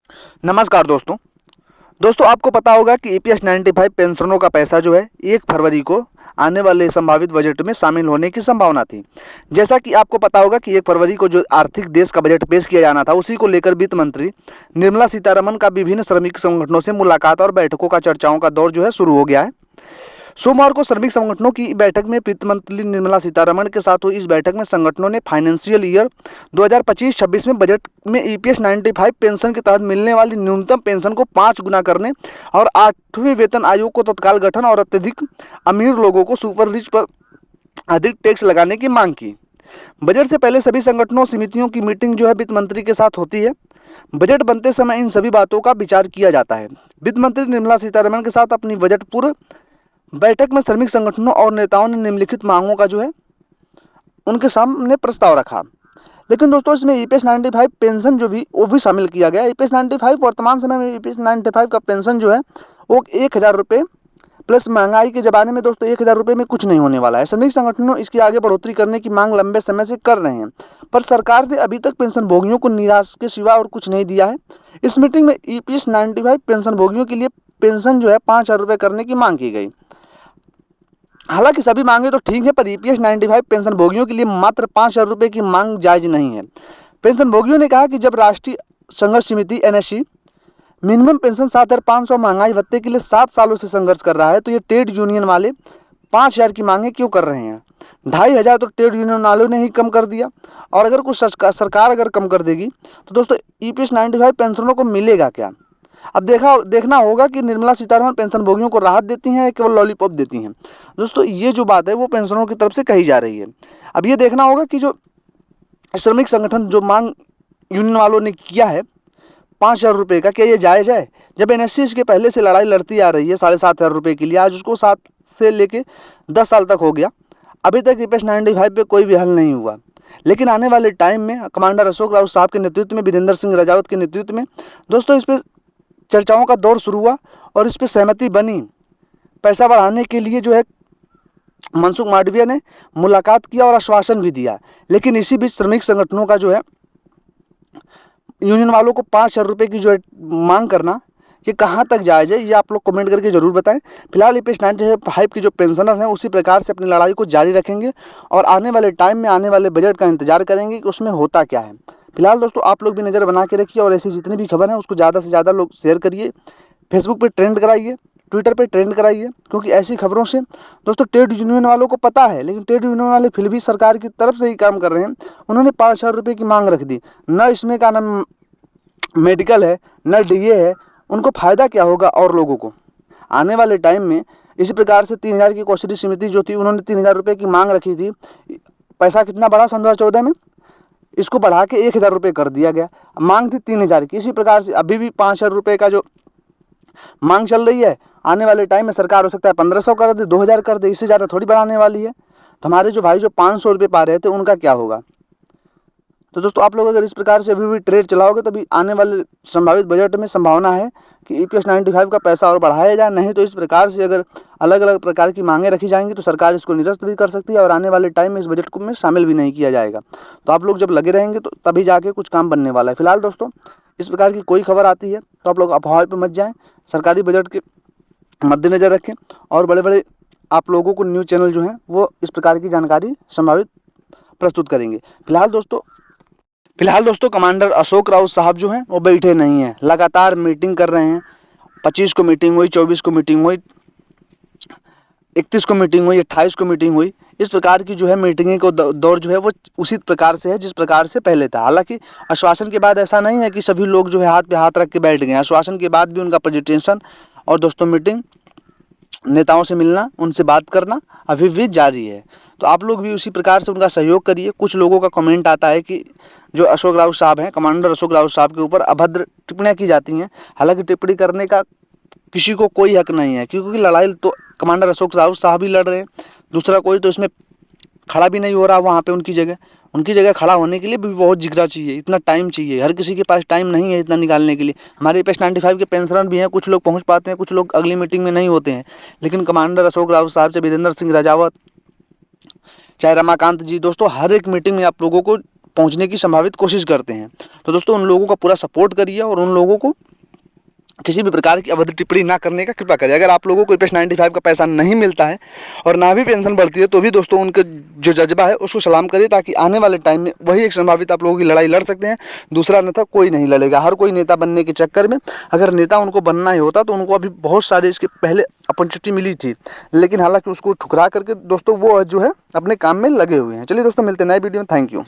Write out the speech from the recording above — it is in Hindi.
नमस्कार दोस्तों। आपको पता होगा कि ईपीएस 95 पेंशनों का पैसा जो है 1 फरवरी को आने वाले संभावित बजट में शामिल होने की संभावना थी। जैसा कि आपको पता होगा कि 1 फरवरी को जो आर्थिक देश का बजट पेश किया जाना था, उसी को लेकर वित्त मंत्री निर्मला सीतारमण का विभिन्न श्रमिक संगठनों से मुलाकात और बैठकों का चर्चाओं का दौर जो है शुरू हो गया है। सोमवार को श्रमिक संगठनों की बैठक में वित्त मंत्री निर्मला सीतारमण के साथ हुई इस बैठक में संगठनों ने फाइनेंशियल ईयर 2025-26 में बजट में ईपीएस 95 पेंशन के तहत मिलने वाली न्यूनतम पेंशन को 5 गुना करने और 8वें वेतन आयोग को तत्काल गठन और अत्यधिक अमीर लोगों को सुपर रिच पर अधिक टैक्स लगाने की मांग की। बजट से पहले सभी संगठनों समितियों की मीटिंग जो है वित्त मंत्री के साथ होती है। बजट बनते समय इन सभी बातों का विचार किया जाता है। वित्त मंत्री निर्मला सीतारमण के साथ अपनी बजट पूर्व बैठक में श्रमिक संगठनों और नेताओं ने निम्नलिखित मांगों का जो है उनके सामने प्रस्ताव रखा। लेकिन दोस्तों, इसमें ईपीएस 95 पेंशन जो भी वो भी शामिल किया गया। ईपीएस 95 वर्तमान समय में ईपीएस 95 का पेंशन जो है वो 1000 रुपये प्लस महंगाई के ज़माने में दोस्तों 1000 रुपये में कुछ नहीं होने वाला है। श्रमिक संगठनों इसकी आगे बढ़ोतरी करने की मांग लंबे समय से कर रहे हैं, पर सरकार ने अभी तक पेंशन भोगियों को निराश के सिवा और कुछ नहीं दिया है। इस मीटिंग में ईपीएस 95 पेंशन भोगियों के लिए पेंशन जो है 5000 रुपये करने की मांग की गई। हालांकि सभी मांगे तो ठीक है, पर ईपीएस 95 पेंशन भोगियों के लिए मात्र 5000 रुपये की मांग जायज नहीं है। पेंशन भोगियों ने कहा कि जब राष्ट्रीय संघर्ष समिति एनएससी मिनिमम पेंशन 7500 महंगाई भत्ते के लिए 7 सालों से संघर्ष कर रहा है, तो ये ट्रेड यूनियन वाले 5000 की मांगे क्यों कर रहे हैं? 2500 तो ट्रेड यूनियन वालों ने ही कम कर दिया, और अगर कुछ सरकार अगर कम कर देगी तो दोस्तों ईपीएस 95 पेंशनों को मिलेगा क्या? अब देखना होगा कि निर्मला सीतारमण पेंशन भोगियों को राहत देती हैं या केवल लॉलीपॉप देती हैं। दोस्तों, ये जो बात है वो पेंशनरों की तरफ से कही जा रही है। अब ये देखना होगा कि जो श्रमिक संगठन जो मांग यूनियन वालों ने किया है 5000 रुपये का, क्या ये जायज़ है? जब एनएससी इसके पहले से लड़ाई लड़ती आ रही है 7500 रुपये के लिए, आज उसको 7 से लेके 10 साल तक हो गया, अभी तक ईपीएस 95 पे कोई भी हल नहीं हुआ। लेकिन आने वाले टाइम में कमांडर अशोक राउत साहब के नेतृत्व में, वीरेंद्र सिंह राजावत के नेतृत्व में दोस्तों इस पर चर्चाओं का दौर शुरू हुआ और इस पर सहमति बनी। पैसा बढ़ाने के लिए जो है मनसुख मांडविया ने मुलाकात किया और आश्वासन भी दिया। लेकिन इसी बीच श्रमिक संगठनों का जो है यूनियन वालों को 5000 रुपये की जो है मांग करना, ये कहाँ तक जायज़ है, ये आप लोग कमेंट करके ज़रूर बताएं। फिलहाल ईपीएस 95 की जो पेंशनर हैं उसी प्रकार से अपनी लड़ाई को जारी रखेंगे और आने वाले टाइम में आने वाले बजट का इंतजार करेंगे कि उसमें होता क्या है। फिलहाल दोस्तों, आप लोग भी नज़र बना के रखिए और ऐसी जितनी भी खबर है उसको ज़्यादा से ज़्यादा लोग शेयर करिए, फेसबुक पे ट्रेंड कराइए, ट्विटर पे ट्रेंड कराइए, क्योंकि ऐसी खबरों से दोस्तों ट्रेड यूनियन वालों को पता है, लेकिन ट्रेड यूनियन वाले फिर भी सरकार की तरफ से ही काम कर रहे हैं। उन्होंने 5000 रुपये की मांग रख दी, न इसमें का न मेडिकल है न डीए है, उनको फ़ायदा क्या होगा? और लोगों को आने वाले टाइम में इसी प्रकार से 3000 की कौशल समिति जो थी, उन्होंने 3000 रुपये की मांग रखी थी। पैसा कितना बढ़ा सन 2014 में, इसको बढ़ा के 1000 रुपये कर दिया गया। मांग थी 3000 की। इसी प्रकार से अभी भी 5000 रुपये का जो मांग चल रही है, आने वाले टाइम में सरकार हो सकता है 1500 कर दे, 2000 कर दे, इससे ज़्यादा थोड़ी बढ़ाने वाली है। तो हमारे जो भाई जो 500 रुपये पा रहे थे उनका क्या होगा? तो दोस्तों, आप लोग अगर इस प्रकार से अभी भी ट्रेड चलाओगे तभी आने वाले संभावित बजट में संभावना है कि ईपीएस 95 का पैसा और बढ़ाया जाए। नहीं तो इस प्रकार से अगर अलग अलग प्रकार की मांगें रखी जाएंगी तो सरकार इसको निरस्त भी कर सकती है और आने वाले टाइम में इस बजट को में शामिल भी नहीं किया जाएगा। तो आप लोग जब लगे रहेंगे तो तभी जाके कुछ काम बनने वाला है। फिलहाल दोस्तों, इस प्रकार की कोई खबर आती है तो आप लोग अफवाह पर मत जाएँ, सरकारी बजट के मद्देनज़र रखें और बड़े बड़े आप लोगों को न्यूज़ चैनल जो हैं वो इस प्रकार की जानकारी संभावित प्रस्तुत करेंगे। फिलहाल दोस्तों कमांडर अशोक राउत साहब जो हैं वो बैठे नहीं हैं, लगातार मीटिंग कर रहे हैं। 25 को मीटिंग हुई, 24 को मीटिंग हुई, 31 को मीटिंग हुई, 28 को मीटिंग हुई। इस प्रकार की जो है मीटिंग को दौर जो है वो उसी प्रकार से है जिस प्रकार से पहले था। हालांकि आश्वासन के बाद ऐसा नहीं है कि सभी लोग जो है हाथ पे हाथ रख के बैठ गए। आश्वासन के बाद भी उनका प्रेजेंटेशन और दोस्तों मीटिंग, नेताओं से मिलना, उनसे बात करना अभी भी जारी है। तो आप लोग भी उसी प्रकार से उनका सहयोग करिए। कुछ लोगों का कमेंट आता है कि जो अशोक राउत साहब हैं, कमांडर अशोक राउत साहब के ऊपर अभद्र टिप्पणियाँ की जाती हैं। हालांकि टिप्पणी करने का किसी को कोई हक नहीं है, क्योंकि लड़ाई तो कमांडर अशोक राउत साहब ही लड़ रहे हैं, दूसरा कोई तो इसमें खड़ा भी नहीं हो रहा वहाँ पे उनकी जगह खड़ा होने के लिए भी बहुत जिगरा चाहिए, इतना टाइम चाहिए। हर किसी के पास टाइम नहीं है इतना निकालने के लिए। हमारे ईपीएस 95 के पेंशनर भी हैं, कुछ लोग पहुँच पाते हैं, कुछ लोग अगली मीटिंग में नहीं होते हैं। लेकिन कमांडर अशोक राउत साहब से वीरेंद्र सिंह राजावत, चाहे रमाकांत जी, दोस्तों हर एक मीटिंग में आप लोगों को पहुँचने की संभावित कोशिश करते हैं। तो दोस्तों उन लोगों का पूरा सपोर्ट करिए और उन लोगों को किसी भी प्रकार की अवैध टिप्पणी ना करने का कृपा करिए। अगर आप लोगों को EPS 95 का पैसा नहीं मिलता है और ना भी पेंशन बढ़ती है तो भी दोस्तों उनके जो जज्बा है उसको सलाम करिए, ताकि आने वाले टाइम में वही एक संभावित आप लोगों की लड़ाई लड़ सकते हैं। दूसरा नेता कोई नहीं लड़ेगा। हर कोई नेता बनने के चक्कर में, अगर नेता उनको बनना ही होता तो उनको अभी बहुत सारे इसके पहले अपॉर्चुनिटी मिली थी, लेकिन हालांकि उसको ठुकरा करके दोस्तों वो जो है अपने काम में लगे हुए हैं। चलिए दोस्तों, मिलते हैं नए वीडियो में। Thank you.